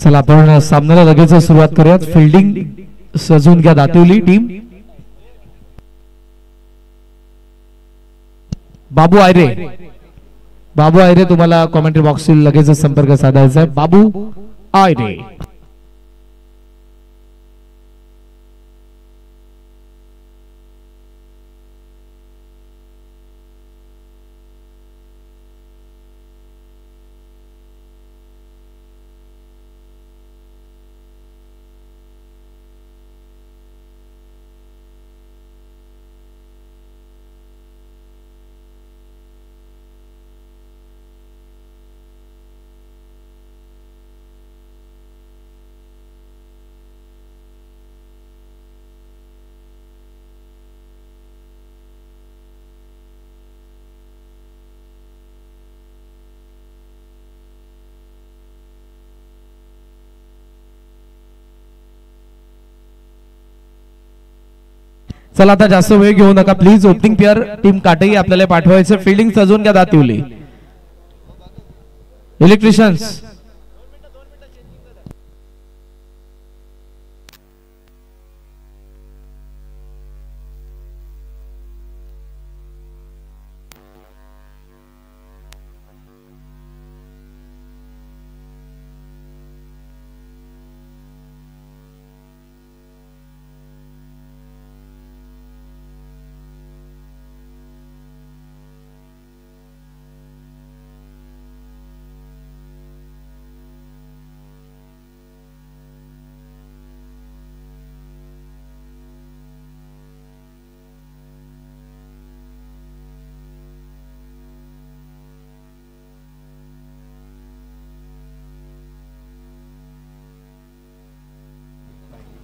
चला आपण सामन्याला लगेच सुरुवात करूयात. फिल्डिंग सजून घ्या दातिवली टीम. बाबू आयरे तुम्हाला कॉमेंट्री बॉक्सशी लगेच संपर्क साधायचा आहे. बाबू आयरे. चला आता जास्त वेळ घेऊ नका प्लीज. ओपनिंग पेअर टीम काटेही आपल्याला पाठवायचं. फिल्डिंग सजवून घ्या दातिवली. Electricians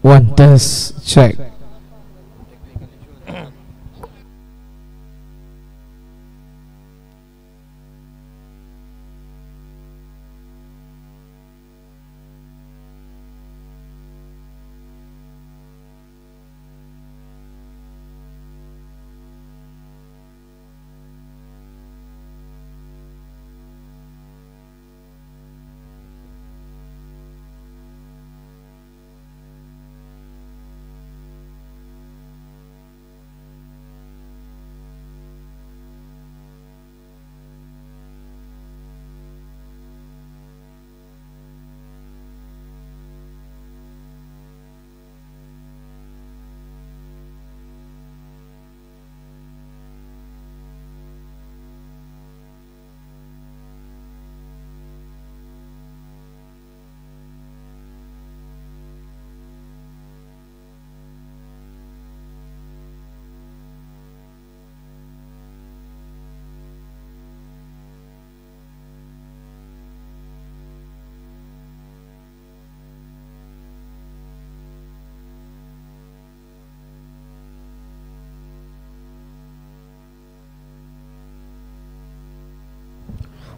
one test check.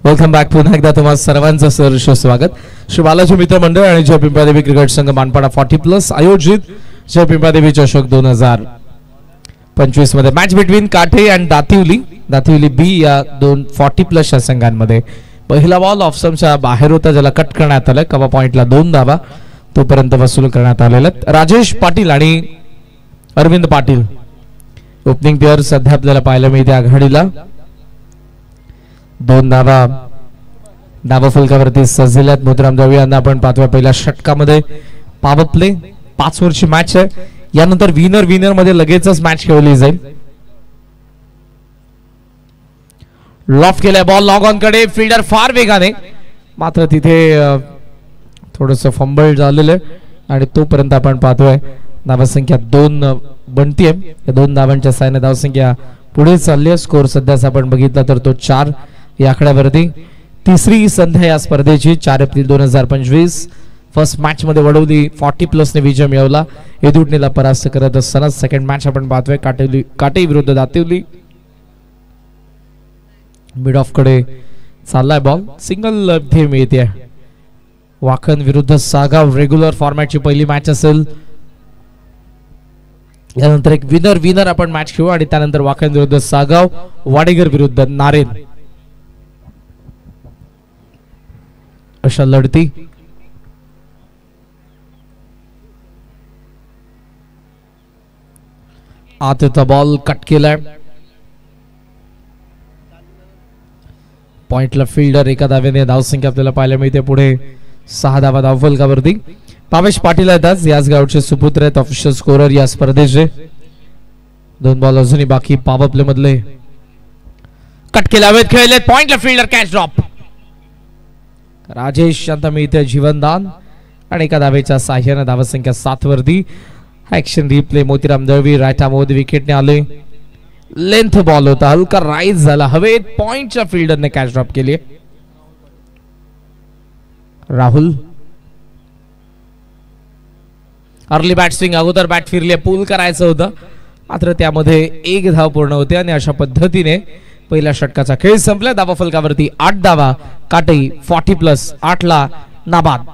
Welcome back. पुन्हा एकदा तुम्हाला सर्वांचं सहर्ष स्वागत. श्री बालाजी मित्र मंडळ आणि जय पिंपळादेवी क्रिकेट संघ मानपाडा 40+ आयोजित जय पिंपळादेवी चषक 2025 मध्ये मॅच बिटवीन काठे अँड दातिवली बी या दोन 40+ या संघांमध्ये पहिला बॉल ऑफ स्टंपच्या बाहेर होता, ज्याला कट करण्यात आलाय. कव्हा पॉइंटला 2 धावा तोपर्यंत वसूल करण्यात आलेले. राजेश पाटील आणि अरविंद पाटील ओपनिंग पेअर सध्या आपल्याला पाहायला मिळते आघाडीला. 2 धावा फलकावरती सजलेल्या आहेत. मोतीराम दळवी यांना आपण पाहतोय पहिल्या षटकामध्ये पॉवर प्ले. 5 ओव्हरची मॅच आहे. यानंतर विनर मध्ये लगेचच मॅच खेळली जाईल. लॉफ्ट केलाय बॉल लॉग ऑन कडे. फिल्डर फार वेगाने, मात्र तिथे थोडस फंबल झालेलं आहे आणि तोपर्यंत आपण पाहतोय धावसंख्या 2 बनतीये. या 2 धावांच्या साहाय्याने धावसंख्या पुढे चालली आहे. स्कोर सध्याच आपण बघितला तर तो 4 या आकड्यावरती. तिसरी संध्या या स्पर्धेची 4 एप्रिल 2025. फर्स्ट मॅच मध्ये वडवली 40+ ने विजय मिळवला. येदुटणीला परास्त करत असताना सेकंड मॅच आपण पाहतोय काटे विरुद्ध दातिवली. मिड ऑफ कडे चाललाय बॉल. सिंगल थेंब येते. वाखन विरुद्ध सागाव रेग्युलर फॉर्मॅटची पहिली मॅच असेल. यानंतर एक विनर आपण मॅच खेळू आणि त्यानंतर वाखन विरुद्ध सागाव, वाडेगर विरुद्ध नारेन अशा लढती. आत येतो बॉल कट केलाय. पॉइंटला फिल्डर एका धावेने धावसंख्या आपल्याला पाहायला मिळते. पुढे 6 धावा धावफलकावरती. भावेश पाटील आहेत याच गावचे सुपुत्र आहेत, ऑफिशियल स्कोरर या स्पर्धेचे. 2 बॉल अजूनही बाकी पॉवर प्ले मधले. कट केला वेळ खेळले. पॉइंटला fielder catch drop. Rajesh Shanta मिळते जीवनदान आणि एका धावेच्या साह्याने धावसंख्या 7 वरती. Action replay. Motiram Dalvi right आर्ममध्ये विकेटने आले. लेंथ बॉल होता, हलका राईज झाला हवेत. पॉइंटच्या फिल्डरने कॅच ड्रॉप केली. Rahul early bat swing. अगोदर बॅट फिरली, पूल करायचं होतं मात्र त्यामध्ये 1 धाव पूर्ण होते आणि अशा पद्धतीने पहिल्या षटकाचा खेळ संपला. धावा फलकावरती 8 धावा. काटई 40+, 8ला नाबाद.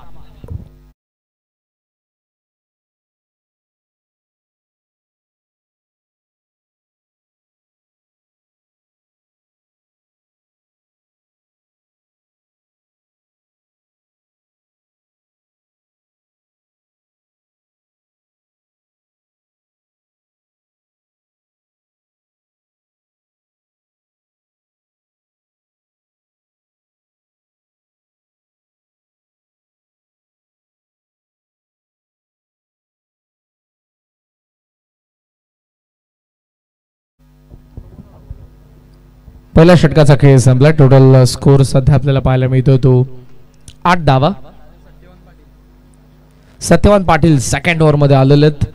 पहिल्या षटकाचा खेळ संपला. टोटल स्कोर सध्या आपल्याला पाहायला मिळतो तो 8 धावा. सत्यवान पाटील सेकंड ओव्हर मध्ये आलेले आहेत.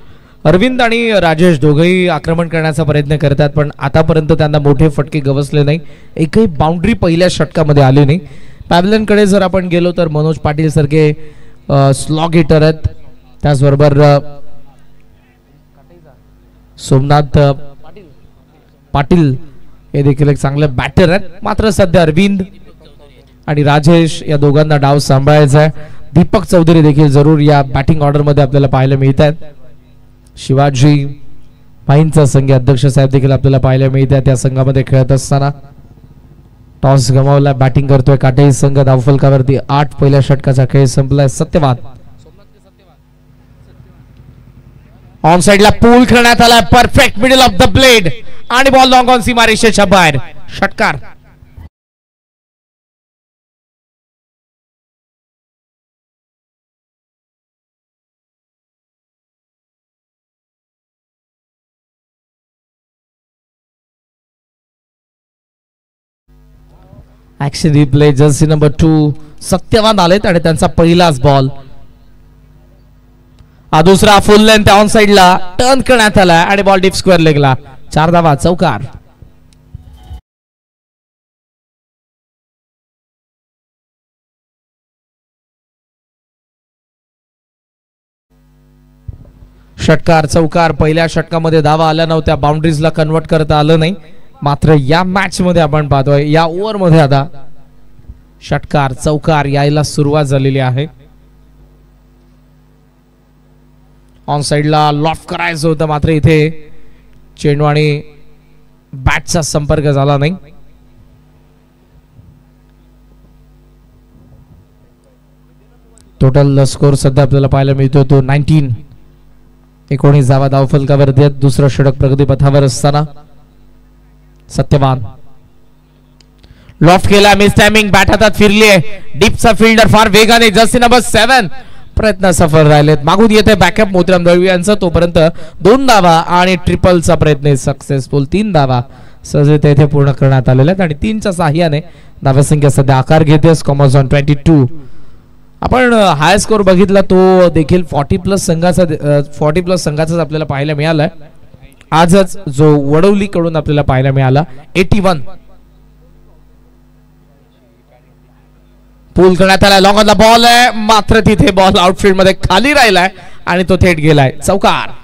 अरविंद आणि राजेश दोघेही आक्रमण करण्याचा प्रयत्न करतात पण आतापर्यंत त्यांना मोठे फटके गवसले नाही. एकही बाउंड्री पहिल्या षटकामध्ये आली नाही. पॅव्हलियन कडे जर आपण गेलो तर मनोज पाटील सारखे स्लॉग हिटर आहेत. त्याचबरोबर सोमनाथ पाटील हे देखील एक चांगले बॅटर आहेत. मात्र सध्या अरविंद आणि राजेश या दोघांना डाव सांभाळायचा आहे. दीपक चौधरी देखील जरूर या बॅटिंग ऑर्डर मध्ये आपल्याला पाहायला मिळत आहेत. शिवाजी माहींचा संघ अध्यक्ष साहेब देखील आपल्याला पाहायला मिळत आहेत त्या संघामध्ये खेळत असताना. टॉस गमावला. बॅटिंग करतोय काटेरी संघ. धावफलकावरती 8. पहिल्या षटकाचा खेळ संपलाय. सत्यवान ऑन साइडला पूल करण्यात आला. Perfect middle of the blade आणि बॉल लॉंग ऑन सीमारेषेच्या बाहेर. षटकार. Action replay. Jersey number 2 Satyavan आलेत आणि त्यांचा पहिलाच बॉल. हा दुसरा फुल लेंथ ऑन साइडला टर्न करण्यात आला आणि बॉल डीप स्क्वेअर लेगला. 4 धावा. चौकार. षटकार चौकार. पहिल्या षटकामध्ये धावा आल्या नव्हत्या. बाउंड्रीजला कन्वर्ट करता आलं नाही. मात्र या मॅच मध्ये आपण पाहतोय या ओव्हर मध्ये आता षटकार चौकार यायला सुरुवात झालेली आहे. ऑन साइडला लॉफ्ट करायचं होतं मात्र इथे चेंडू आणि बॅटचा संपर्क झाला नाही. टोटल स्कोर सध्या आपल्याला पाहायला मिळतो तो 19. 19 धावा धावफलकावरती आहेत. दुसरं षटक प्रगती पथावर असताना सत्यवान लॉफ्ट केला. Miss timing. बॅट हातात फिरली आहे. डीपचा फिल्डर फार वेगाने. जर्सी नंबर 7 प्रयत्न सफल राहिलेत. मागून येते बॅकअप मोतीराम दळवी यांचा. तोपर्यंत 2 धावा आणि ट्रिपलचा प्रयत्न सक्सेसफुल. 3 धावा सहजरित्या इथे पूर्ण करण्यात आलेल्या आहेत आणि 3च्या साह्याने धावसंख्या सध्या आकार घेते. स्कॉमर्स ऑन 22. आपण हाय स्कोर बघितला तो देखील 40+ संघाचाच आपल्याला पाहायला मिळालाय. आजच जो वडवली कडून आपल्याला पाहायला मिळाला 81. पूल करण्यात आला. लॉंग ऑनला बॉल आहे मात्र तिथे बॉल आउटफील्ड मध्ये खाली राहिलाय आणि तो थेट गेलाय. चौकार.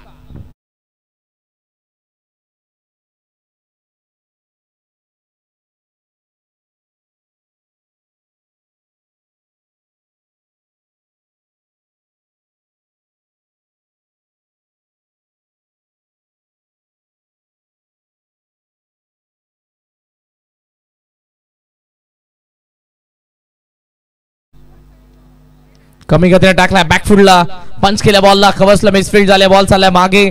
कमी गतीने टाकला. बॅकफुटला पंच केल्या बॉलला. खवसला. मिसफील्ड झाले. बॉल चाललाय मागे.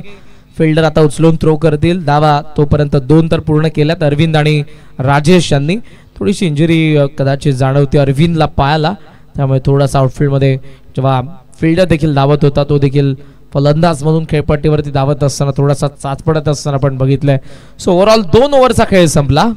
फिल्डर आता उचलून थ्रो करतील. धावा तोपर्यंत 2 तर पूर्ण केल्यात अरविंद आणि राजेश यांनी. थोडीशी इंजुरी कदाचित जाणवते अरविंदला पायाला, त्यामुळे थोडासा आउटफील्डमध्ये जेव्हा फिल्डर देखील धावत होता तो देखील फलंदाज म्हणून खेळपट्टीवरती धावत असताना थोडासा चाचपडत असताना आपण बघितलंय. सो ओव्हरऑल 2 ओव्हरचा खेळ संपला.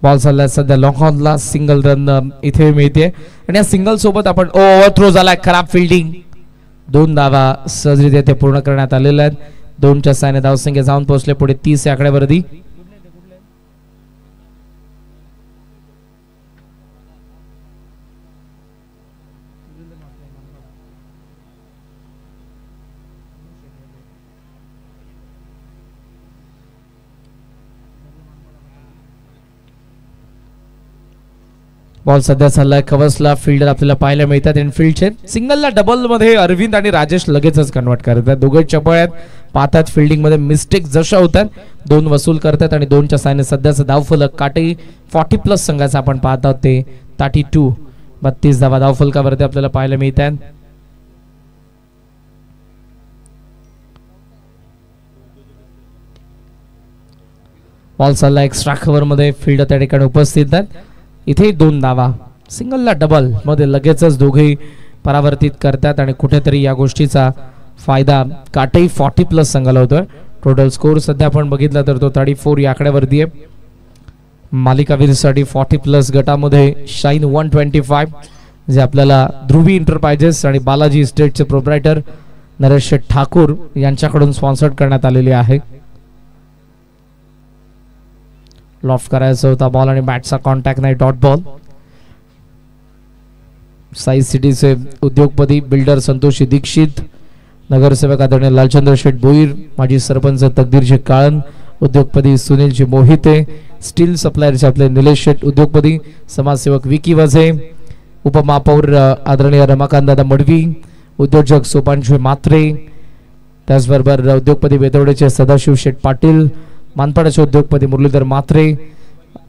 बॉल चाललाय सध्या लॉंग ऑनला. सिंगल रन इथे मिळते आणि या सिंगल सोबत आपण ओव्हर थ्रो झालाय. खराब फिल्डिंग. 2 धावा सहजरित्या ते पूर्ण करण्यात आलेल्या आहेत. 2च्या साहाय्याने धावसंख्या जाऊन पोहोचले पुढे 30 या आकड्यावरती. बॉल सध्या चाललाय कव्हर्सला. फिल्डर आपल्याला पाहायला मिळतात इनफिल्डचे. सिंगलला डबल मध्ये अरविंद आणि राजेश लगेचच कन्वर्ट करतात. दोघे चपळ आहेत. पाहतात फिल्डिंग मध्ये मिस्टेक जशा होतात 2 वसूल करतात आणि 2च्या साहाय्याने सध्याचं धावफलक काटे 40+ संघाचा आपण पाहत आहोत ते 32. 32 धावा धावफलकावरती आपल्याला पाहायला मिळतात. बॉल चालला एक्स्ट्रा कव्हर मध्ये. फिल्डर त्या ठिकाणी उपस्थित आहेत. इथे 2 धावा. सिंगलला डबल मध्ये लगेचच दोघेही परावर्तित करतात आणि कुठेतरी या गोष्टीचा फायदा काटेही 40+ संघाला होतोय. टोटल स्कोर सध्या आपण बघितला तर तो 34 या आकड्यावरती आहे. मालिकावीरसाठी 40+ गटामध्ये शाईन 125 जे आपल्याला ध्रुवी इंटरप्राइजेस आणि बालाजी इस्टेटचे प्रोप्रायटर नरेश ठाकूर यांच्याकडून स्पॉन्सर्ड करण्यात आलेली आहे. लॉफ्ट करायचा होता बॉल आणि बॅटचा कॉन्टॅक्ट नाही. Dot ball. साई सिटीचे उद्योगपती बिल्डर संतोषी दीक्षित, नगरसेवक आदरणीय लालचंद्र शेठ भोईर, माजी सरपंच तकदीरजी काळन, उद्योगपती सुनीलजी मोहिते, स्टील सप्लायरचे आपले निलेश शेठ उद्योगपती, समाजसेवक विकी वझे, उपमहापौर आदरणीय रमाकांत दादा मडवी, उद्योजक सोपानजी मात्रे, त्याचबरोबर उद्योगपती वेतवडेचे सदाशिव शेठ पाटील, मानपाडाचे उद्योगपती मुरलीधर मात्रे,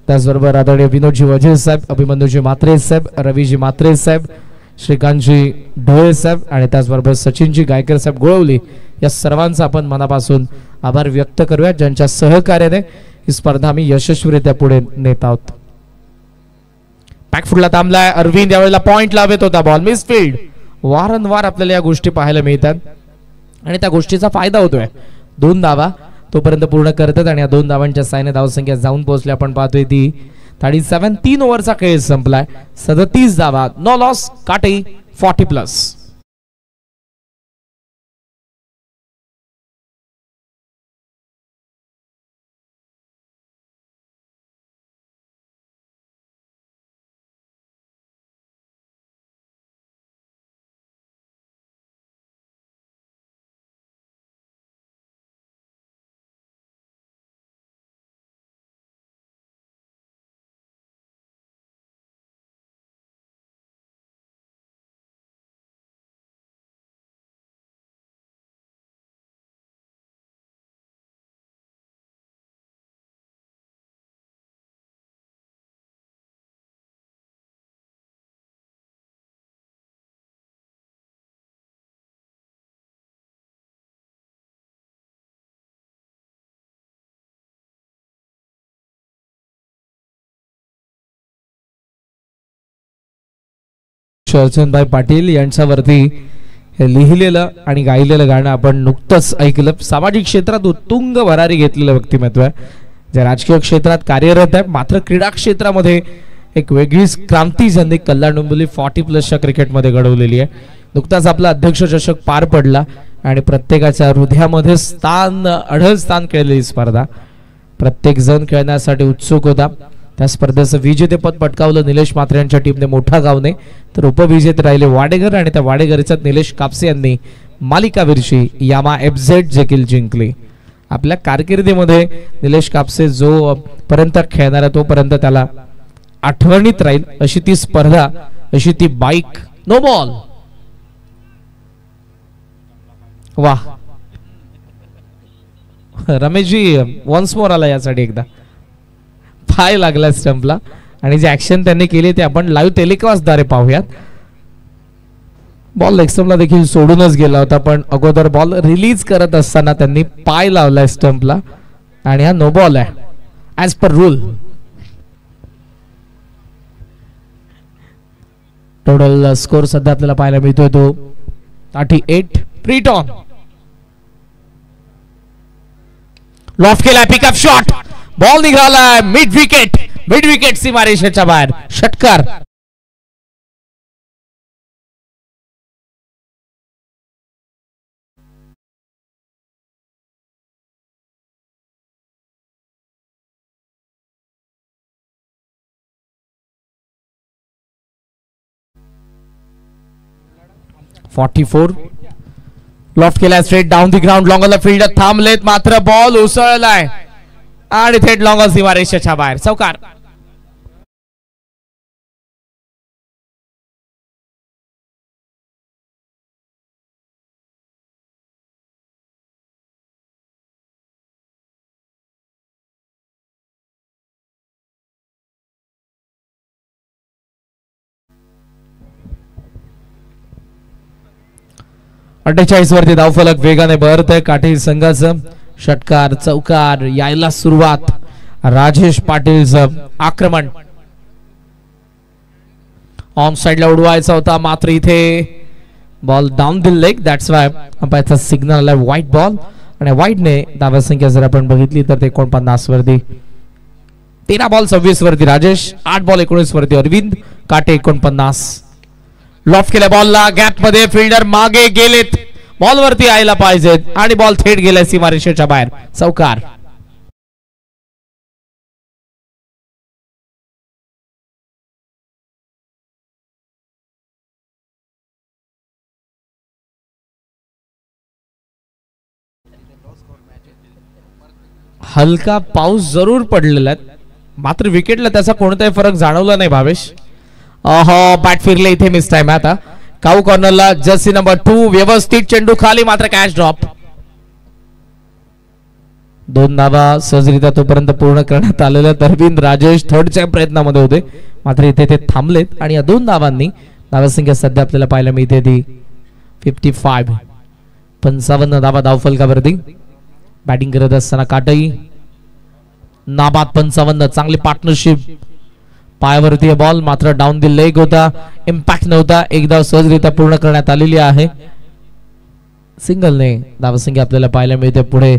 त्याचबरोबर आदरणीय विनोदजी वझे साहेब, अभिमन्यूजी मात्रे साहेब, रवीजी मात्रे साहेब, श्रीकांतजी ढोळे साहेब आणि त्याचबरोबर सचिनजी गायकर साहेब गोळवली, या सर्वांचा आपण मनापासून आभार व्यक्त करूया ज्यांच्या सहकार्याने ही स्पर्धा आम्ही यशस्वीरित्या पुढे नेत आहोत. बॅकफुटला थांबलाय अरविंद, यावेळेला पॉइंट लावत होता बॉल मिसफील्ड. वारंवार आपल्याला या गोष्टी पाहायला मिळतात आणि त्या गोष्टीचा फायदा होतोय. 2 धावा तोपर्यंत पूर्ण करतात आणि या 2 धावांच्या साहाय्याने धावसंख्या जाऊन पोहोचली आपण पाहतोय ती 37. 3 ओव्हरचा खेळ संपलाय. 37 धावा, नो लॉस, काटे 40+. अध्यक्ष अर्चनभाई पाटील यांच्यावरती हे लिहिलेलं आणि गायलेलं गाणं आपण नुकतंच ऐकलं. सामाजिक क्षेत्रात उत्तुंग भरारी घेतलेलं व्यक्तिमत्व आहे, जे राजकीय क्षेत्रात कार्यरत आहे, मात्र क्रीडा क्षेत्रामध्ये एक वेगळीच क्रांती ज्यांनी कल्याण डोंबिवली 40+ क्रिकेटमध्ये घडवलेली आहे. नुकताच आपला अध्यक्ष चषक पार पडला आणि प्रत्येकाच्या हृदयामध्ये अढळ स्थान केलेली स्पर्धा. प्रत्येक जण खेळण्यासाठी उत्सुक होता. त्या स्पर्धेचं विजेतेपद पटकावलं निलेश म्हात्रे यांच्या टीमने मोठा गावने, तर उपविजेते राहिले वाडेकर आणि त्या वाडेकरच्यात निलेश कापसे यांनी मालिकावीरची यामा FZ देखील जिंकली. आपल्या कारकिर्दीमध्ये निलेश कापसे जो पर्यंत खेळणार आहे तोपर्यंत त्याला आठवणीत राहील अशी ती स्पर्धा, अशी ती बाईक. No ball. वाह, रमेशजी वन्स मोर आला यासाठी एकदा. पाय लागला स्टंपला आणि जे ऍक्शन त्यांनी केली ते आपण लाईव्ह टेलिकास्टद्वारे पाहूयात. बॉल लेग स्टंपला देखील सोडूनच गेला होता, पण अगोदर बॉल रिलीज करत असताना त्यांनी पाय लावलाय स्टंपला आणि हा नो बॉल आहे as per rule. Total score सध्या आपल्याला पाहायला मिळतोय तो 38. प्रीटॉन लॉफ्ट केलाय, पिकअप शॉट, बॉल निघालाय मिड विकेट सीमारेषेच्या बाहेर. षटकार. .44 लॉफ्ट केलाय, straight down the ground, long on the fielder थांबलेत, मात्र बॉल उसळलाय आणि थेट लॉंग ऑन सीमारेषेच्या बाहेर. चौकार. वरती धावफलक वेगाने बहरत आहे काठी संघाचं. षटकार, चौकार यायला सुरुवात. राजेश पाटीलचं आक्रमण ऑन साइडला उडवायचा होता, मात्र इथे ball down the leg. That's why अंपायरचा सिग्नल आला व्हाईट बॉल. आणि व्हाईटने धावा संख्या जर आपण बघितली तर ते 49 वरती. 13 बॉल 26 वरती राजेश, 8 बॉल 19 वरती अरविंद. काटे 49. लॉफ्ट केल्या बॉलला, गॅप मध्ये फिल्डर मागे गेलेत, बॉल वरती यायला पाहिजेत आणि बॉल थेट गेलाय सीमारेषेच्या बाहेर. चौकार. हलका पाऊस जरूर पडलेला आहे, मात्र विकेटला त्याचा कोणताही फरक जाणवला नाही. भावेश बॅट फिरले इथे, मिस टाइम आता. काऊ कॉर्नरला जर्सी नंबर 2, व्यवस्थित चेंडू खाली, मात्र कॅच ड्रॉप. 2 धावा सहजरित्या तोपर्यंत पूर्ण करण्यात आलेल्या. अरविंद राजेश थर्डच्या प्रयत्नामध्ये होते, मात्र इथे ते थांबलेत आणि या 2 धावांनी धावसंख्या सध्या आपल्याला पाहायला मिळते ती 55. 55 धावा धावफलकावरती. बॅटिंग करत असताना काटई, नाबाद 55. चांगली पार्टनरशिप. पायावरती बॉल, मात्र डाऊन द लेग होता, इम्पॅक्ट नव्हता. एक धाव सहजरित्या पूर्ण करण्यात आलेली आहे. सिंगलने धावसंख्या आपल्याला पाहायला मिळते पुढे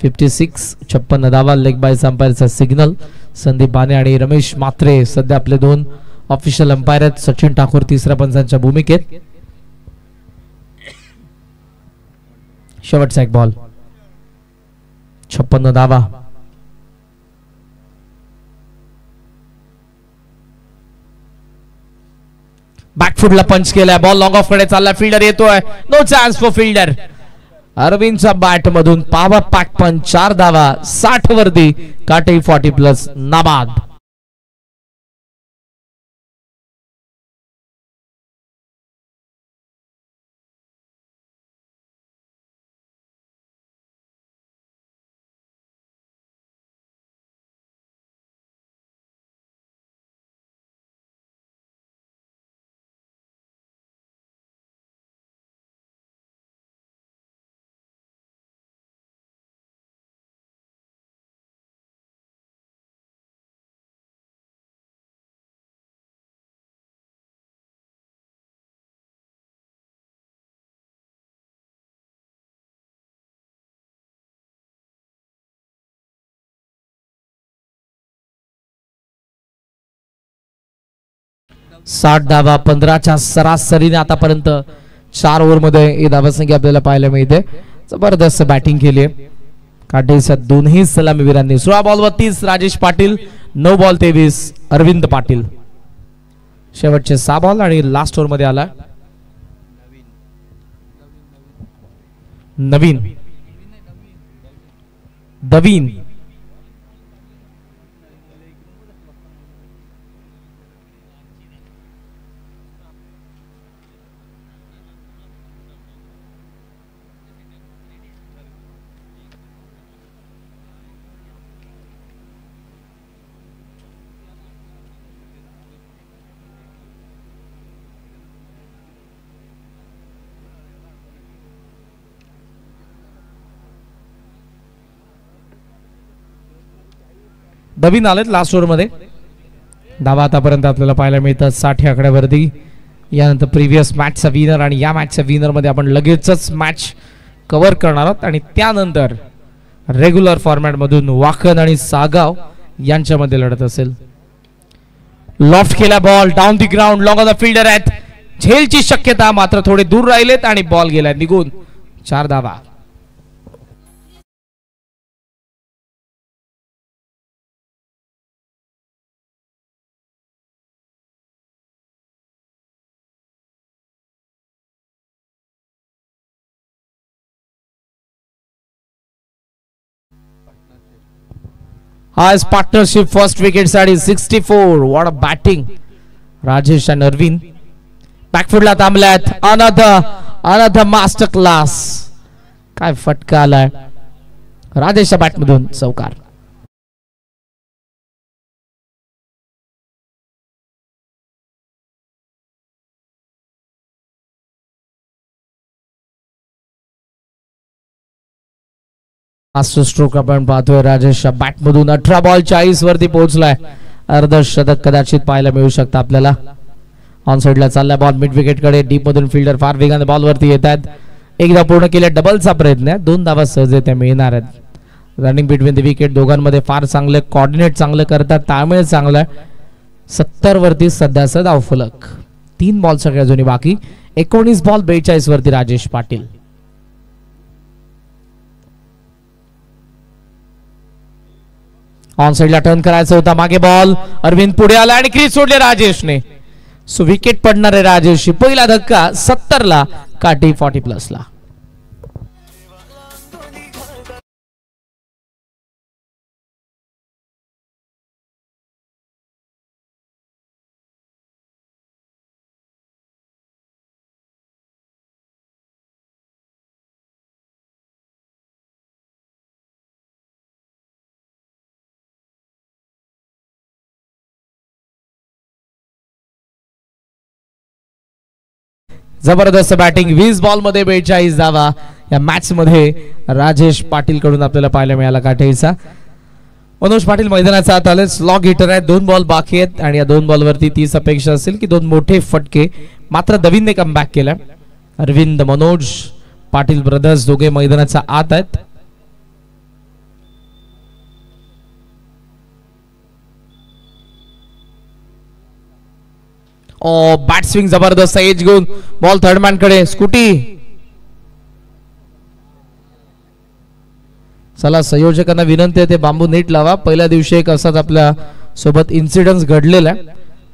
56. 56 धावा. लेग बाय अंपायरचा सिग्नल. संदीप बाने आणि रमेश म्हात्रे सध्या आपले 2 ऑफिशियल अंपायर आहेत. सचिन ठाकूर तिसऱ्या पंचांच्या भूमिकेत. शेवटचा एक बॉल. 56 धावा. बॅकफुटला पंच केलाय, बॉल लॉंग ऑफ कडे चालला, फिल्डर येतोय, नो चान्स फॉर फिल्डर. अरविंदच्या बॅट मधून पॉवर पॅक पंच. 4 धावा 60 वरती. काटे 40+, नाबाद. 60 धावा 15च्या सरासरीने आतापर्यंत 4 ओव्हरमध्ये ही धावसंख्या आपल्याला पाहायला मिळते. जबरदस्त बॅटिंग केली आहे काटेच्या दोन्ही सलामीवीरांनी. 16 बॉलवर 30 राजेश पाटील, 9 बॉल 23 अरविंद पाटील. शेवटचे 6 बॉल आणि लास्ट ओव्हर मध्ये आला नवीन दवीन. नवीन आलेत लास्ट ओव्हर मध्ये. धावा आतापर्यंत आपल्याला पाहायला मिळतात 60 आकड्यावरती. यानंतर प्रिव्हियस मॅचचा विनर आणि या मॅचच्या विनर मध्ये आपण लगेचच मॅच कव्हर करणार आहोत आणि त्यानंतर रेग्युलर फॉर्मॅट मधून वाकण आणि सागाव यांच्यामध्ये लढत असेल. लॉफ्ट केला ball down the ground, long on the fielder आहेत. झेलची शक्यता मात्र थोडे दूर राहिलेत आणि बॉल गेला निघून. 4 धावा. आज पार्टनरशिप फर्स्ट विकेट साठी 64. व्हॉट अ बॅटिंग राजेश आणि अरविंद. बॅकफुटला थांबल्यात. Another master class. काय फटका आलाय राजेशच्या बॅट मधून. चौकार. मास्टर स्ट्रोक आपण पाहतोय राजेशच्या बॅट मधून. 18 बॉल 40 वरती पोहोचलाय. अर्धशतक कदाचित पाहायला मिळू शकतं आपल्याला. ऑन साइडला चाललाय बॉल मिड विकेट कडे. डीप मधून फिल्डर फार वेगाने बॉल वरती येत आहेत. एकदा पूर्ण केल्या डबलचा प्रयत्न आहे. 2 धावा सहज त्या मिळणार आहेत. रनिंग बिटवीन द विकेट दोघांमध्ये फार चांगले कॉर्डिनेट चांगले करतात. ताळमेळ चांगला आहे. 70 वरती सध्याचा धावफलक. 3 बॉल सगळ्या जुनी बाकी. 19 बॉल 42 वरती राजेश पाटील. ऑन साइडला टर्न करायचा होता. मागे बॉल. अरविंद पुढे आला आणि क्रीज सोडले राजेशने. सो विकेट पडणार आहे राजेशची. पहिला धक्का 70 ला. काठी 40 प्लस ला. जबरदस्त बॅटिंग. 20 बॉल मध्ये 42 धावा या मॅच मध्ये राजेश पाटील कडून आपल्याला पाहायला मिळाला काठेचा. मनोज पाटील मैदानाचा आत आले. स्लॉग हिटर आहे. 2 बॉल बाकी आहेत आणि या 2 बॉल वरती 30 अपेक्षा असेल की 2 मोठे फटके. मात्र दवीनने कमबॅक केला. अरविंद मनोज पाटील ब्रदर्स दोघे मैदानाचा आत आहेत. बॅट स्विंग जबरदस्त एज घेऊन बॉल थर्ड मॅन कडे. स्कूटी. चला संयोजकांना विनंती आहे ते बांबू नीट लावा. पहिल्या दिवशी एक असाच आपल्या सोबत इन्सिडेंट घडलेला आहे.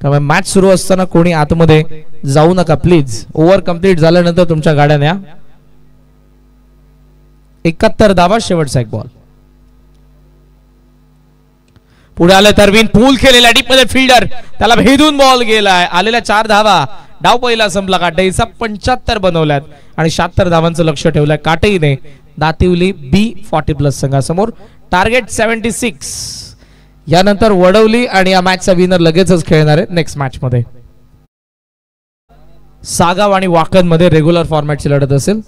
त्यामुळे मॅच सुरू असताना कोणी आतमध्ये जाऊ नका प्लीज. ओव्हर कंप्लीट झाल्यानंतर तुमच्या गाड्या न्या. 71 धावा शेवटचा एक बॉल. पुढे आले तरवीन. पूल केलेला डीप मध्ये फिल्डर. त्याला भेदून बॉल गेलाय. आलेल्या 4 धावा. डाव पहिला संपला. काटेचा 75 बनवल्यात आणि 76 धावांचं लक्ष ठेवलंय काटेने. दातिवली B40 प्लस संघासमोर. टार्गेट 76. यानंतर वडवली आणि या मॅचचा विनर लगेचच खेळणार आहे नेक्स्ट मॅच मध्ये. सागाव आणि वाकण मध्ये रेग्युलर फॉर्मॅटची लढत असेल.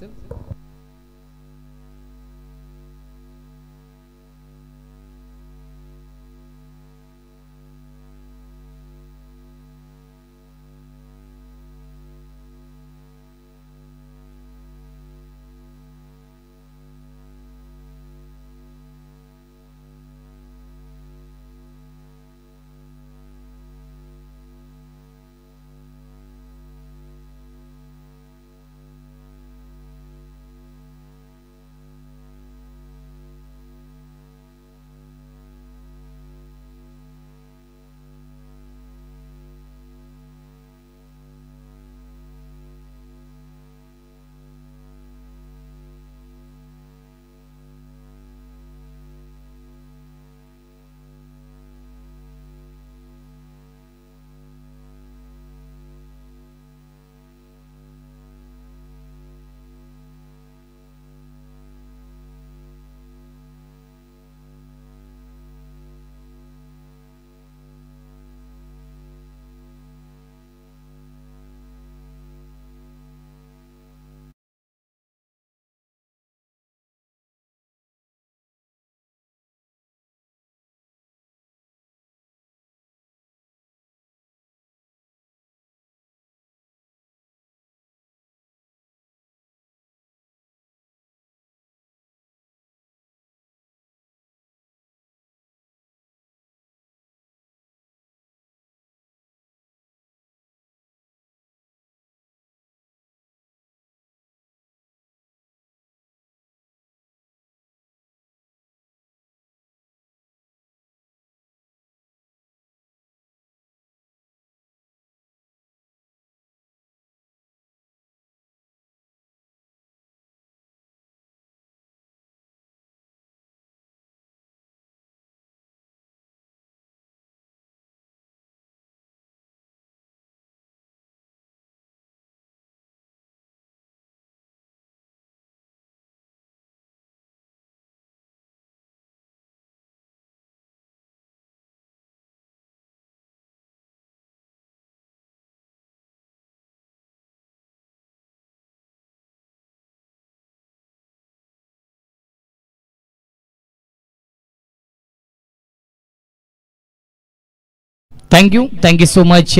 थँक्यू सो मच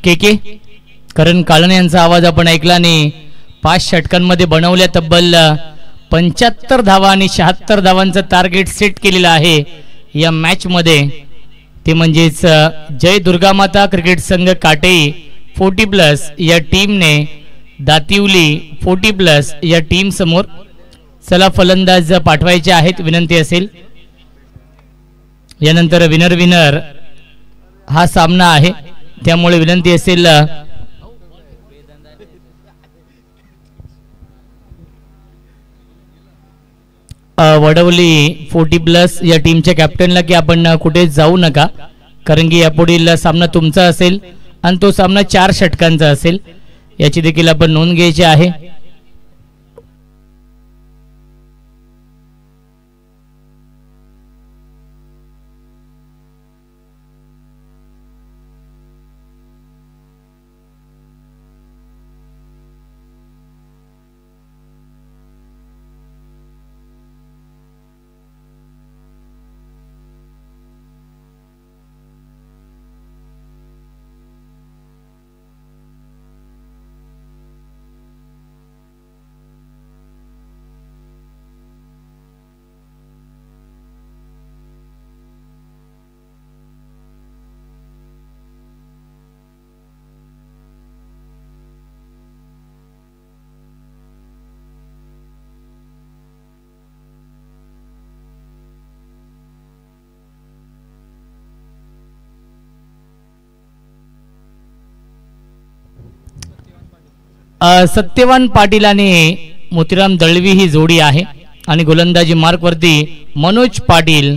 के करण काळणे यांचा आवाज आपण ऐकला आणि 5 षटकांमध्ये बनवल्या तब्बल 75 धावा आणि 76 धावांचं टार्गेट सेट केलेलं आहे या मॅच मध्ये. ते म्हणजेच जय दुर्गामाता क्रिकेट संघ काटेई 40+ या टीमने दातिवली 40+ या टीम समोर. चला फलंदाज पाठवायचे आहेत, विनंती असेल. यानंतर विनर हा सामना आहे, त्यामुळे विनंती असेल वडवली 40+ या टीमच्या कॅप्टनला की आपण कुठे जाऊ नका, कारण की यापुढील सामना तुमचा असेल आणि तो सामना 4 षटकांचा असेल, याची देखील आपण नोंद घ्यायची आहे. सत्यवान पाटील आणि मोतीराम दळवी ही जोडी आहे आणि गोलंदाजी मार्कवरती मनोज पाटील.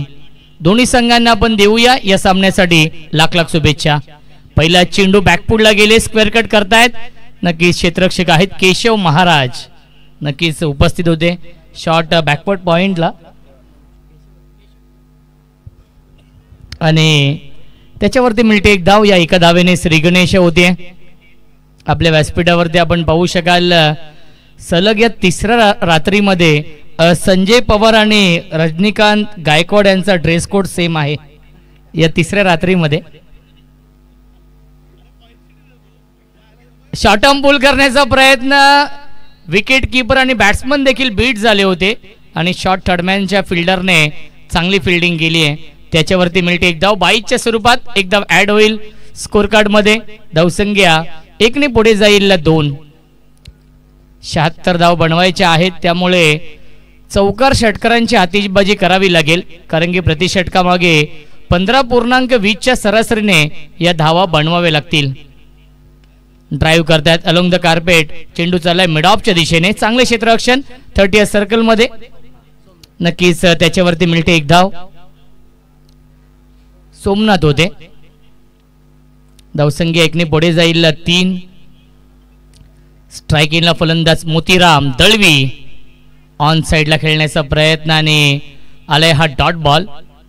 दोन्ही संघांना आपण देऊया या सामन्यासाठी लाख शुभेच्छा. पहिला चेंडू बॅकफुटला गेले, स्क्वेअर कट करतायत. नक्कीच क्षेत्ररक्षक आहेत केशव महाराज, नक्कीच उपस्थित होते. शॉट बॅकवर्ड पॉइंटला आणि त्याच्यावरती मिळते एक धाव. या एका धावेने श्री गणेश होते. आपल्या व्यासपीठावरती आपण पाहू शकाल सलग या तिसऱ्या रात्रीमध्ये संजय पवार आणि रजनीकांत गायकवाड यांचा ड्रेस कोड सेम आहे. या तिसऱ्या रात्रीमध्ये शॉर्ट आर्म पुल करण्याचा प्रयत्न, विकेट कीपर आणि बॅट्समन देखील बीट झाले होते आणि शॉर्ट थर्डमॅनच्या फिल्डरने चांगली फिल्डिंग केली आहे. त्याच्यावरती मिळते एक धाव. 22च्या स्वरूपात एक धाव ऍड होईल स्कोर कार्ड मध्ये. धावसंख्या 1ने पुढे जाईल 2. 76 धाव बनवायच्या आहेत, त्यामुळे चौकार षटकारांची आतिषबाजी करावी लागेल, कारण की प्रति षटकामागे 15.20च्या सरासरीने या धावा बनवावे लागतील. ड्राईव्ह करतायत अलोंग द कार्पेट. चेंडू चाललाय मिड ऑफच्या दिशेने. चांगले क्षेत्ररक्षण 30 सर्कल मध्ये. नक्कीच त्याच्यावरती मिळते एक धाव. सोमनाथ होते. धावसंख्या 1ने पुढे जाईल 3. स्ट्रायकिंगला फलंदाज मोतीराम दळवी. ऑन साइडला खेळण्याचा प्रयत्न आणि आलाय हा डॉट बॉल.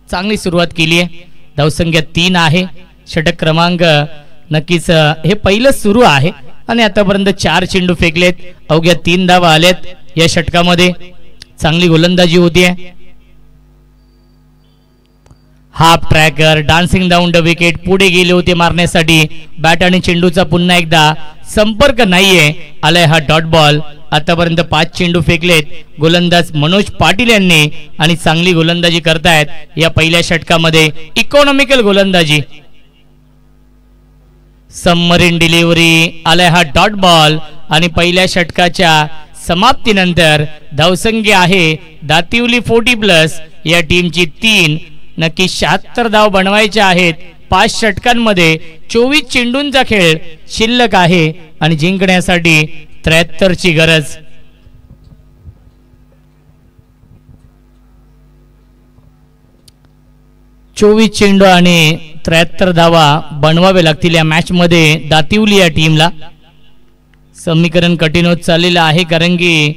चांगली सुरुवात केली आहे. धावसंख्या 3 आहे. षटक क्रमांक नक्कीच हे पहिलं सुरू आहे आणि आतापर्यंत 4 चेंडू फेकलेत. अवघ्या 3 धावा आल्यात या षटकामध्ये. चांगली गोलंदाजी होतीये. Half tracker dancing down the wicket. पुढे गेले होते मारण्यासाठी. बॅट आणि चेंडूचा पुन्हा एकदा संपर्क नाहीये. आलाय हा डॉट बॉल. आतापर्यंत 5 चेंडू फेकलेत गोलंदाज मनोज पाटील यांनी आणि चांगली गोलंदाजी करतायत या पहिल्या षटकामध्ये. इकॉनॉमिकल गोलंदाजी. Submarine delivery. आलाय हा डॉट बॉल आणि पहिल्या षटकाच्या समाप्तीनंतर धावसंख्या आहे दातिवली 40+ या टीमची 3. नक्की 76 धाव बनवायच्या आहेत. 5 षटकांमध्ये 24 चेंडूंचा खेळ शिल्लक आहे आणि जिंकण्यासाठी 73ची गरज. चोवीस चेंडू आणि 73 धावा बनवावे लागतील या मॅच मध्ये दातिवली या टीमला. समीकरण कठीण होत चाललेलं आहे, कारण की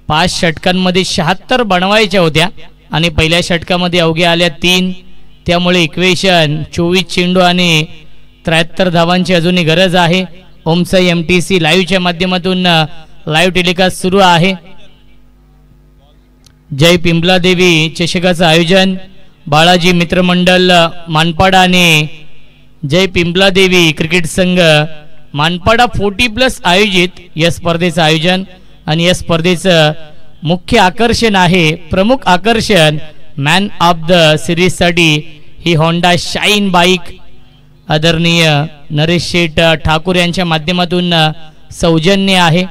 5 षटकांमध्ये 76 बनवायच्या होत्या आणि पहिल्या षटकामध्ये अवघ्या आल्या 3. त्यामुळे इक्वेशन 24 चेंडू आणि 73 धावांची अजूनही गरज आहे. ओमसाई MTC लाईव्हच्या माध्यमातून लाईव्ह टेलिकास्ट सुरू आहे. जय पिंपला देवी चषकाचं आयोजन बाळाजी मित्रमंडळ मानपाडा आणि जय पिंपला देवी क्रिकेट संघ मानपाडा 40+ आयोजित या स्पर्धेचं आयोजन आणि या स्पर्धेचं मुख्य आकर्षण आहे, प्रमुख आकर्षण मॅन ऑफ द सिरीज साठी ही होंडा शाईन बाईक आदरणीय नरेश शेठ ठाकूर यांच्या माध्यमातून सौजन्य आहे.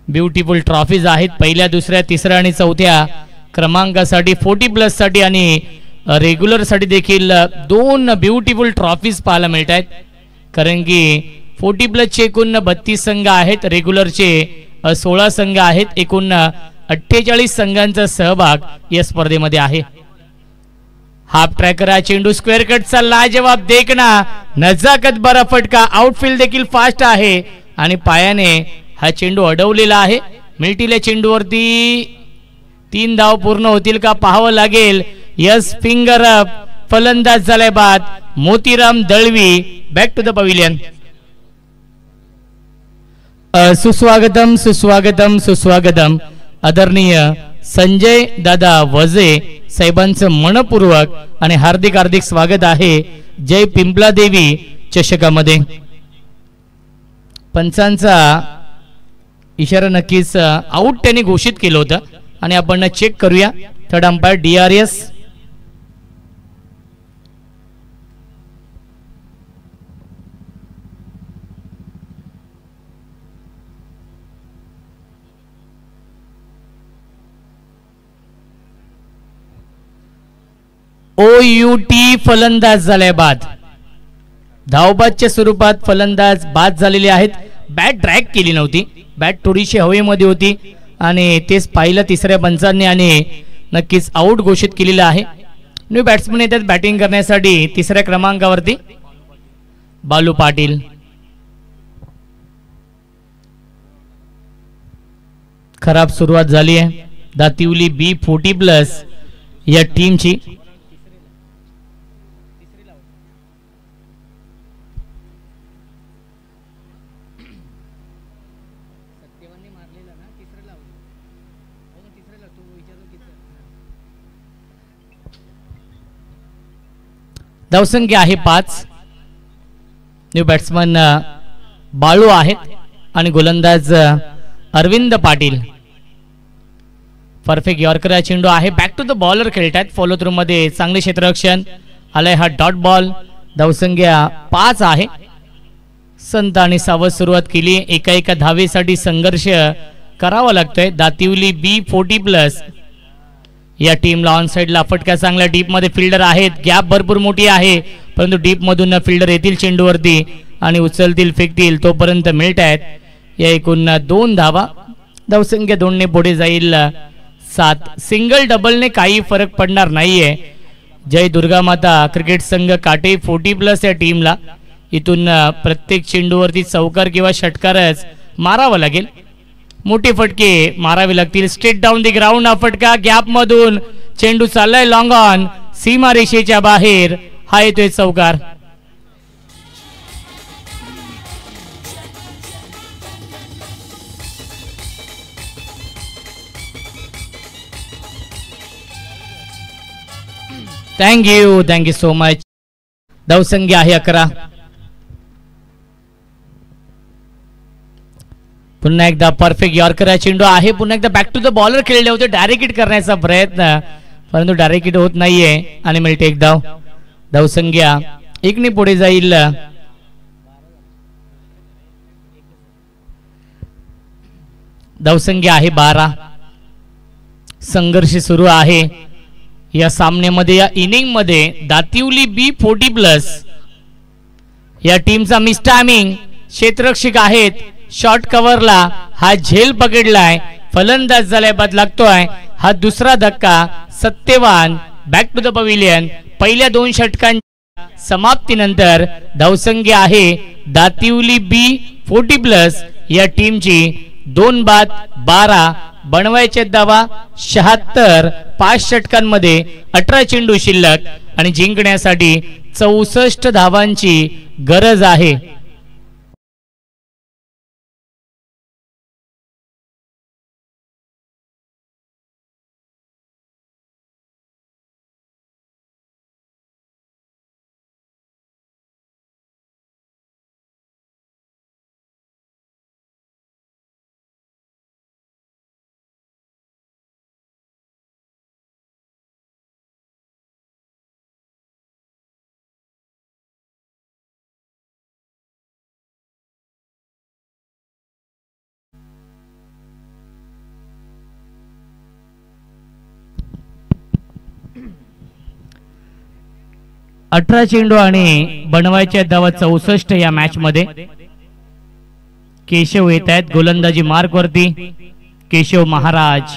ब्युटिफुल ट्रॉफीज आहेत पहिल्या, दुसऱ्या, तिसऱ्या आणि चौथ्या क्रमांकासाठी 40+ साठी आणि रेग्युलर साठी देखील 2 ब्युटिफुल ट्रॉफीज पाहायला मिळत आहेत. कारण की 40+ चे एकूण 32 संघ आहेत, रेग्युलरचे 16 संघ आहेत. एकूण 48 संघांचा सहभाग या स्पर्धेमध्ये आहे. हाफ ट्रॅकर हा चेंडू स्क्वेअर कटचा लाजवाब देखना, नजाकत बरा फटका, आउटफील्ड देखील फास्ट आहे आणि पायाने हा चेंडू अडवलेला आहे. मिल्टील्या चेंडूवरती 3 धाव पूर्ण होतील का पाहावं लागेल. यस, फिंगर अप, फलंदाज झालाय बाद. Motiram Dalvi back to the pavilion. सुस्वागतम सुस्वागतम सुस्वागतम. आदरणीय संजय दादा वजे साहेबांचं मनपूर्वक आणि हार्दिक हार्दिक स्वागत आहे जय पिंपला देवी चषकामध्ये. पंचांचा इशारा नक्कीच आउट त्यांनी घोषित केलं होतं आणि आपण चेक करूया. Third umpire DRS. OUT फलंदाज झाले बाद. धावबादच्या स्वरूपात फलंदाज बाद झालेले आहेत. बॅट ड्रॅग केली नव्हती, बॅट थोडीशी हवेमध्ये होती आणि तेच पाहिलं तिसऱ्या पंचांनी आणि नक्कीच आउट घोषित केलेलं आहे. न्यू बॅट्समन येतात बॅटिंग करण्यासाठी. तिसऱ्या क्रमांकावरती बालू पाटील. खराब सुरुवात झाली आहे दातिवली B40+ या टीमची. धावसंख्या आहे 5. न्यू बॅट्समन बाळू आहेत आणि गोलंदाज अरविंद पाटील. परफेक्ट यॉर्कर चेंडू आहे. बॅक टू द बॉलर खेळतात. फॉलो थ्रू मध्ये चांगले क्षेत्ररक्षण आलाय. हा डॉट बॉल. धावसंख्या 5 आहे. संत आणि सावध सुरुवात केली. एका धावेसाठी संघर्ष करावा लागतोय. दातिवली B40+ या टीमला ऑन साइडला फटका चांगला. डीप मध्ये फिल्डर आहेत. गॅप भरपूर मोठी आहे परंतु डीप मधून फिल्डर येतील चेंडूवरती आणि उचलतील फेकतील तोपर्यंत मिळत आहेत. या एकूण 2 धावा. धावसंख्या 2 ने पुढे जाईल 7. सिंगल डबलने काही फरक पडणार नाहीये. जय दुर्गा माता क्रिकेट संघ काटे 40+ या टीमला इथून प्रत्येक चेंडूवरती चौकार किंवा षटकारच मारावा लागेल. मोठे फटके मारावे लागतील. Straight down the ground. हा फटका गॅप मधून चेंडू चाललाय लॉंग ऑन, सीमा रेषेच्या बाहेर. हा येतोय चौकार. Thank you so much. धावसंख्या आहे 11. पुन्हा एकदा परफेक्ट यॉर्कर चेंडू आहे. पुन्हा एकदा बॅक टू द बॉलर खेळले होते. डायरेक्ट हिट करण्याचा प्रयत्न परंतु डायरेक्ट हिट होत नाहीये आणि मिळते एक धाव. धावसंख्या 1 ने पुढे जाईल. धावसंख्या आहे 12. संघर्ष सुरू आहे या सामन्यामध्ये. या इनिंग मध्ये दातिवली B40+ या टीमचा मिस टायमिंग. क्षेत्ररक्षक आहेत. शॉर्ट कव्हरला हा झेल पकडलाय. फलंदाज झालाय बाद लागतोय. हा दुसरा धक्का. Satyavan back to the pavilion. पहिल्या 2 षटकांच्या समाप्तीनंतर धावसंख्या आहे दातिवली B40+ या टीमची 2 बाद 12. बनवायचे धावा 76. 5 षटकांमध्ये 18 चेंडू शिल्लक आणि जिंकण्यासाठी 64 धावांची गरज आहे. 18 चेंडू आणि बनवायच्या धावा 64 या मॅच मध्ये. केशव येत आहेत गोलंदाजी मार्क वरती. केशव महाराज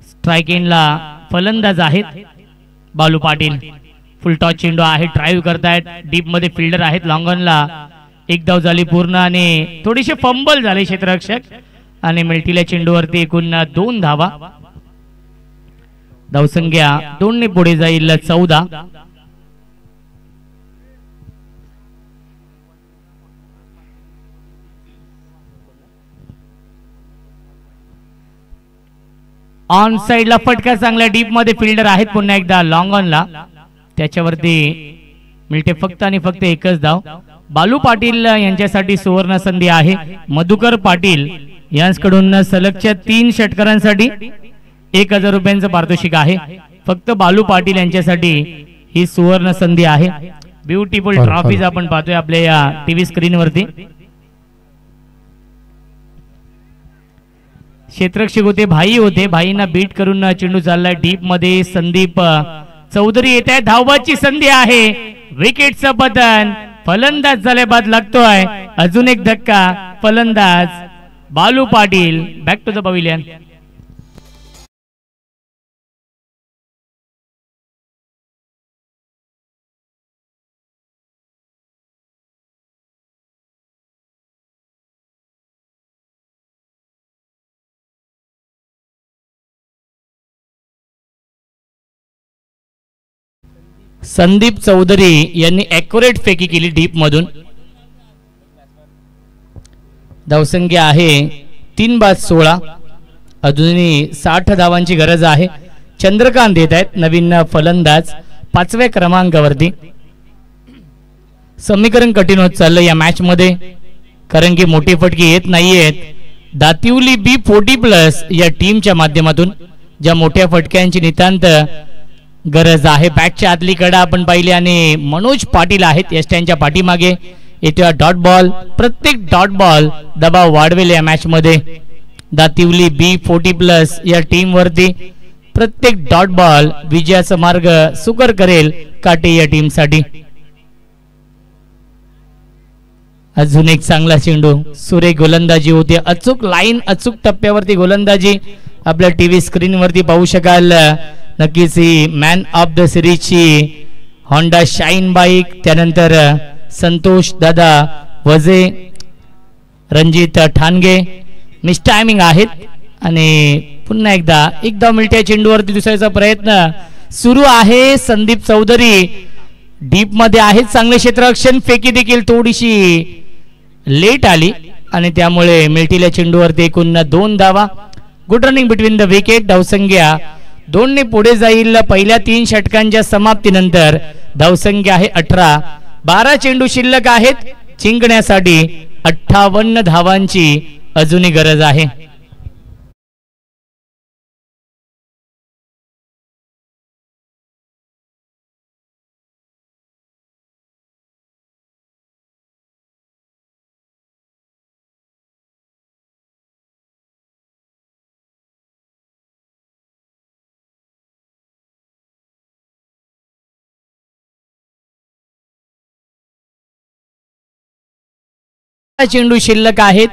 स्ट्राइक एंडला फलंदाज आहेत. बालू पाटील फुल टॉस चेंडू आहे, ड्राईव्ह करतायत. डीप मध्ये फिल्डर आहेत. लॉंग ऑनला एक धाव झाली पूर्ण आणि थोडीशी फंबल झाले क्षेत्ररक्षक आणि मिळतील्या चेंडूवरती एकूण 2 धावा. धावसंख्या 2 ने पुढे जाईल 14. ऑन साइडला फटका चांगला. डीप मध्ये फिल्डर आहेत पुन्हा एकदा लॉंग ऑनला. त्याच्यावरती मिळते फक्त आणि फक्त एकच धाव. बालू पाटील यांच्यासाठी सुवर्ण संधी आहे. मधुकर पाटील यांच्याकडून सलगच्या 3 षटकारांसाठी 1000 रुपयांचं पारितोषिक आहे. फक्त बालू पाटील यांच्यासाठी ही सुवर्ण संधी आहे. ब्युटिफुल ट्रॉफीज आपण पाहतोय आपल्या या टीव्ही स्क्रीन वरती. क्षेत्ररक्षक होते भाई होते. भाईंना बीट करून चेंडू चाललाय डीप मध्ये. संदीप चौधरी येत आहे. धावबाची संधी आहे. विकेटचं पतन. फलंदाज झाले बाद लागतोय. अजून एक धक्का. फलंदाज Balu Patil. Back to the pavilion. Sandeep Chaudhari यांनी ॲक्युरेट फेकी केली डीप मधून. धावसंख्या आहे 3/16. अजूनही 60 धावांची गरज आहे. चंद्रकांत येत आहेत नवीन फलंदाज 5व्या क्रमांकावरती. समीकरण कठीण होत चाललं या मॅच मध्ये कारण की मोठी फटकी येत नाहीयेत. दातिवली B40+ या टीमच्या माध्यमातून ज्या मोठ्या फटक्यांची नितांत गरज आहे. बॅटच्या आतली कडा आपण पाहिली आणि मनोज पाटील आहेत यष्ट्यांच्या पाठीमागे. येतो डॉट बॉल. प्रत्येक डॉट बॉल दबाव वाढवेल या मॅच मध्ये. दातिवली B40+ या टीम वरती प्रत्येक डॉट बॉल विजयाचा मार्ग सुकर करेल काटे या टीम साठी. अजून एक चांगला चेंडू. सुरेख गोलंदाजी होती. अचूक लाईन अचूक टप्प्यावरती गोलंदाजी आपल्या टीव्ही स्क्रीन वरती पाहू शकाल. नक्कीच ही मॅन ऑफ द सिरीजची होंडा शाईन बाईक. त्यानंतर संतोष दादा वजे, रणजित ठाणगे मिस टायमिंग आहेत. आणि पुन्हा एकदा मिळत्या चेंडूवरती दुसऱ्याचा प्रयत्न सुरू आहे. संदीप चौधरी डीप मध्ये आहेत. चांगले क्षेत्ररक्षण. फेकी देखील थोडीशी लेट आली आणि त्यामुळे मिळतील्या चेंडूवरती एकूण 2 धावा. Good running between the wicket. धावसंख्या 2 ने पुढे जाईल पहिल्या 3 षटकांच्या समाप्तीनंतर. धावसंख्या आहे 18. 12 चेंडू शिल्लक आहेत. जिंकण्यासाठी 58 धावांची अजूनही गरज आहे. चेंडू शिल्लक आहेत.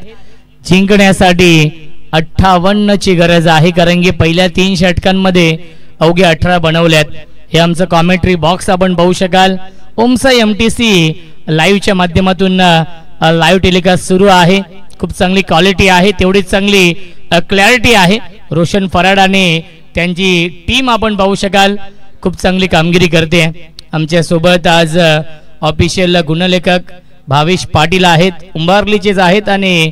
जिंकण्यासाठी 58 ची गरज आहे कारण की पहिल्या 3 षटकांमध्ये अवघे 18 बनवल्यात. हे आमचं कॉमेंट्री बॉक्स आपण पाहू शकाल. ओमसा MTC लाईव्हच्या माध्यमातून लाईव्ह टेलिकास्ट सुरू आहे. खूप चांगली क्वालिटी आहे. तेवढीच चांगली क्लॅरिटी आहे. रोशन फराडाने त्यांची टीम आपण पाहू शकाल खूप चांगली कामगिरी करते. आमच्या सोबत आज ऑफिशियल गुणलेखक भावेश पाटील आहेत. उंबारलीचेच आहेत आणि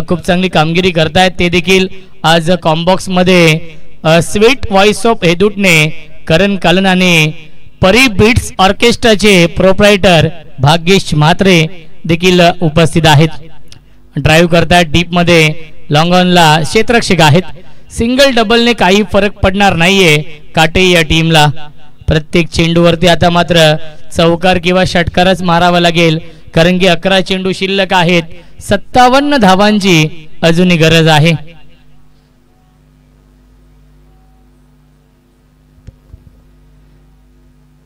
खूप चांगली कामगिरी करतायत. ते देखील आज कॉम्बॉक्स मध्ये स्वीट व्हॉइस ऑफ हेदूटने करण कालनाने परी बीट्स ऑर्केस्ट्राचे प्रोप्रायटर भाग्येश म्हात्रे देखील उपस्थित आहेत. ड्राईव्ह करतायत डीप मध्ये. लॉंग ऑनला क्षेत्ररक्षक आहेत. सिंगल डबलने काही फरक पडणार नाहीये काटे या टीमला. प्रत्येक चेंडूवरती आता मात्र चौकार किंवा षटकारच मारावा लागेल कारण की 11 चेंडू शिल्लक आहेत. 57 धावांची अजूनही गरज आहे.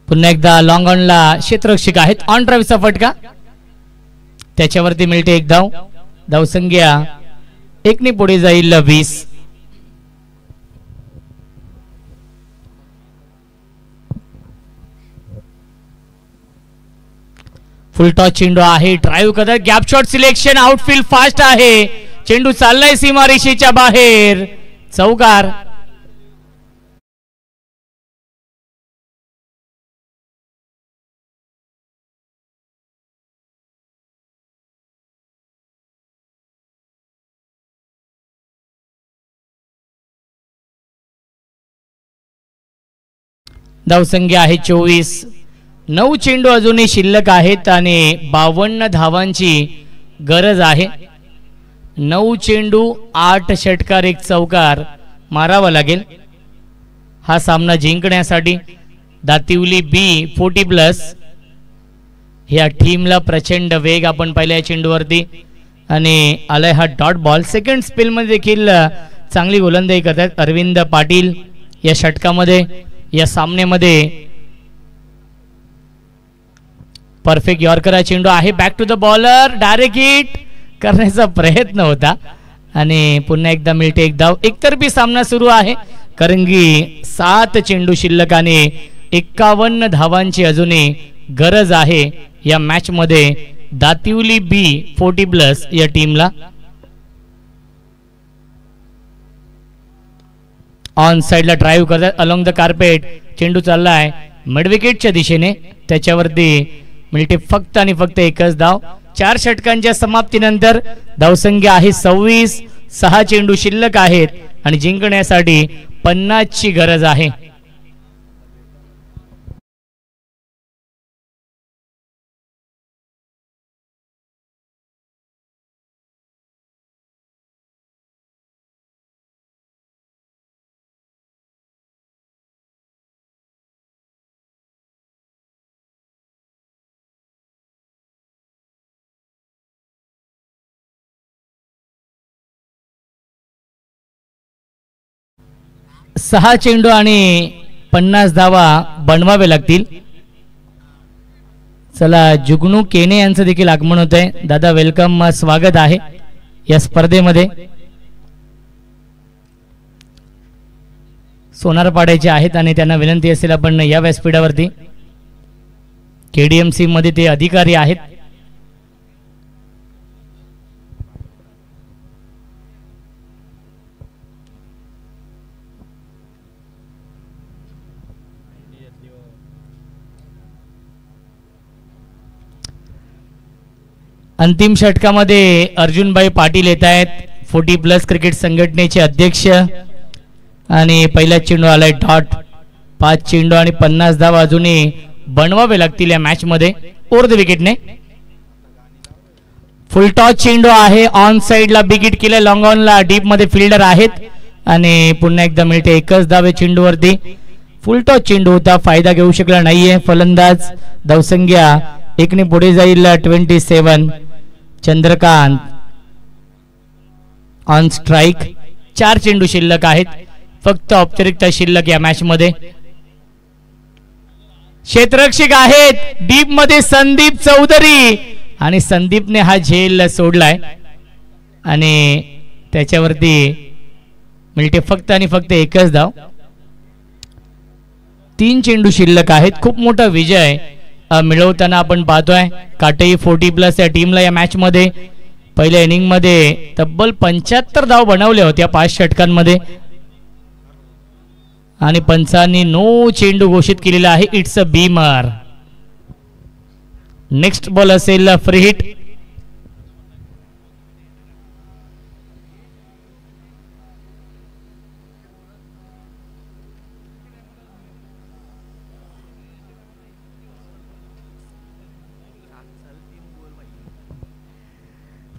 पुन्हा एकदा लॉंग ऑनला क्षेत्ररक्षक आहेत. ऑन ड्राईव्हचा फटका, त्याच्यावरती मिळते एक धाव. धावसंख्या 1 ने पुढे जाईल 20. फुल टॉस चेंडू आहे. ड्राईव्ह करत gap shot selection. Outfield fast आहे. चेंडू चाललाय सीमारेषेच्या बाहेर. चौकार. धावसंख्या आहे 24. 9 चेंडू अजूनही शिल्लक आहेत आणि 52 धावांची गरज आहे. 9 चेंडू 8 षटकार 1 चौकार मारावा लागेल हा सामना जिंकण्यासाठी. दातिवली बी 40+ ह्या टीमला प्रचंड वेग आपण पाहिला या चेंडूवरती आणि आलाय हा डॉट बॉल. सेकंड स्पेल मध्ये देखील चांगली गोलंदाजी करतात अरविंद पाटील या षटकामध्ये. या सामन्यामध्ये परफेक्ट यॉर्कर चेंडू आहे. Back to the bowler. Direct hit करण्याचा प्रयत्न होता आणि पुन्हा एकदा मिळते एक धाव. एकतर्फी सामना सुरू आहे कारण की 7 चेंडू शिल्लक आणि 51 धावांची अजूनही गरज आहे या मॅच मध्ये दातिवली बी 40+ या टीमला. ऑन साइडला ड्राईव्ह करतात अलॉंग द कार्पेट. चेंडू चाललाय मिड विकेटच्या दिशेने. त्याच्यावरती मिळते फक्त आणि फक्त एकच धाव. 4 षटकांच्या समाप्तीनंतर धावसंख्या आहे 26. 6 चेंडू शिल्लक आहेत आणि जिंकण्यासाठी 50 ची गरज आहे. सहा चेंडू आणि 50 धावा बनवावे लागतील. चला जुगनू केने यांचं देखील आगमन होत आहे. दादा वेलकम, स्वागत आहे या स्पर्धेमध्ये. सोनार पाड्याचे आहेत आणि त्यांना विनंती असेल आपण या व्यासपीठावरती. केडीएमसी मध्ये ते अधिकारी आहेत. अंतिम षटकामध्ये अर्जुनभाई पाटील येत आहेत, 40+ क्रिकेट संघटनेचे अध्यक्ष. आणि पहिला चेंडू आलाय डॉट. 5 चेंडू आणि 50 धावा अजूनही बनवावे लागतील या मॅच मध्ये ओव्हर द विकेटने. फुल टॉस चेंडू आहे. ऑन साइडला बिग हिट केलं. लॉंग ऑनला डीप मध्ये फिल्डर आहेत आणि पुन्हा एकदा मिळते एकच धावे चेंडूवरती. फुल टॉस चेंडू होता, फायदा घेऊ शकला नाहीये फलंदाज. धावसंख्या 1 ने पुढे जाईल 27. Chandrakant on strike. 4 चेंडू शिल्लक आहेत, फक्त औपचारिकता शिल्लक या मॅच मध्ये. क्षेत्ररक्षक आहेत डीप मध्ये संदीप चौधरी आणि संदीपने हा झेल सोडलाय आणि त्याच्यावरती मिळते फक्त आणि फक्त एकच धाव. 3 चेंडू शिल्लक आहेत. खूप मोठा विजय मिळवताना आपण पाहतोय काटई 40+ या टीमला या मॅच मध्ये. पहिल्या इनिंग मध्ये तब्बल 75 धाव बनवल्या होत्या 5 षटकांमध्ये आणि पंचांनी 9 चेंडू घोषित केलेला आहे. It's a Beamer. Next ball असेल फ्री हिट.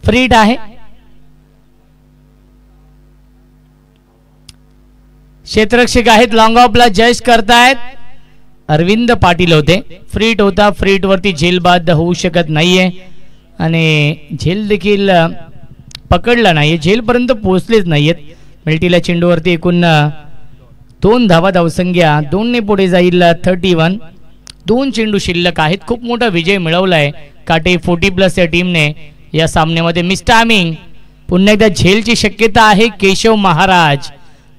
फ्री हिट आहे. क्षेत्ररक्षक आहेत लॉंग ऑफला जज करतायत अरविंद पाटील होते. फ्री हिट होता. फ्री हिट वरती झेल बाद होऊ शकत नाहीये आणि झेल देखील पकडला नाहीये. झेल पर्यंत पोहोचलेच नाहीयेत. मिल्टीला चेंडूवरती एकूण 2 धावा. धावसंख्या 2 ने पुढे जाईल 31. 2 चेंडू शिल्लक आहेत. खूप मोठा विजय मिळवलाय काटे 40+ या टीमने या सामन्यामध्ये. मिस्टामिंग पुन्हा एकदा झेलची शक्यता आहे. केशव महाराज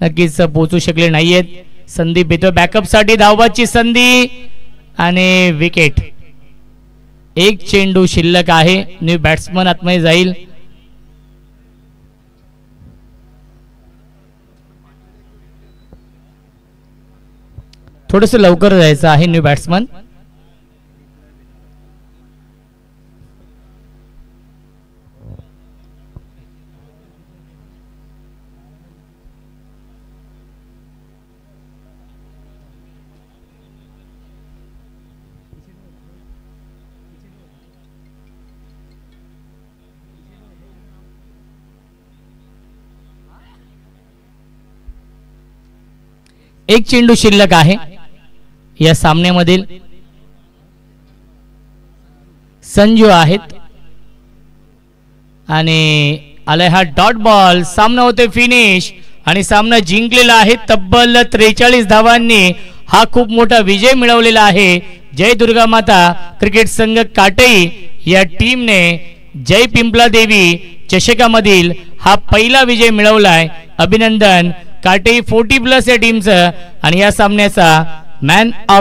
नक्कीच पोहोचू शकले नाहीयेत. संदीप येतो बॅकअप साठी. धावबाची संधी आणि विकेट. 1 चेंडू शिल्लक आहे. न्यू बॅट्समन आतमध्ये जाईल. थोडस लवकर जायचं आहे न्यू बॅट्समन. एक चेंडू शिल्लक आहे या सामन्यामधील. संजू आहेत आणि आलाय हा डॉट बॉल. सामना होते फिनिश आणि सामना जिंकलेला आहे तब्बल 43 धावांनी. हा खूप मोठा विजय मिळवलेला आहे. जय दुर्गा माता क्रिकेट संघ काटई या टीमने जय पिंपला देवी चषकामधील हा पहिला विजय मिळवलाय. अभिनंदन काटई 40+ या टीमचं. आणि या सामन्याचा मॅन ऑफ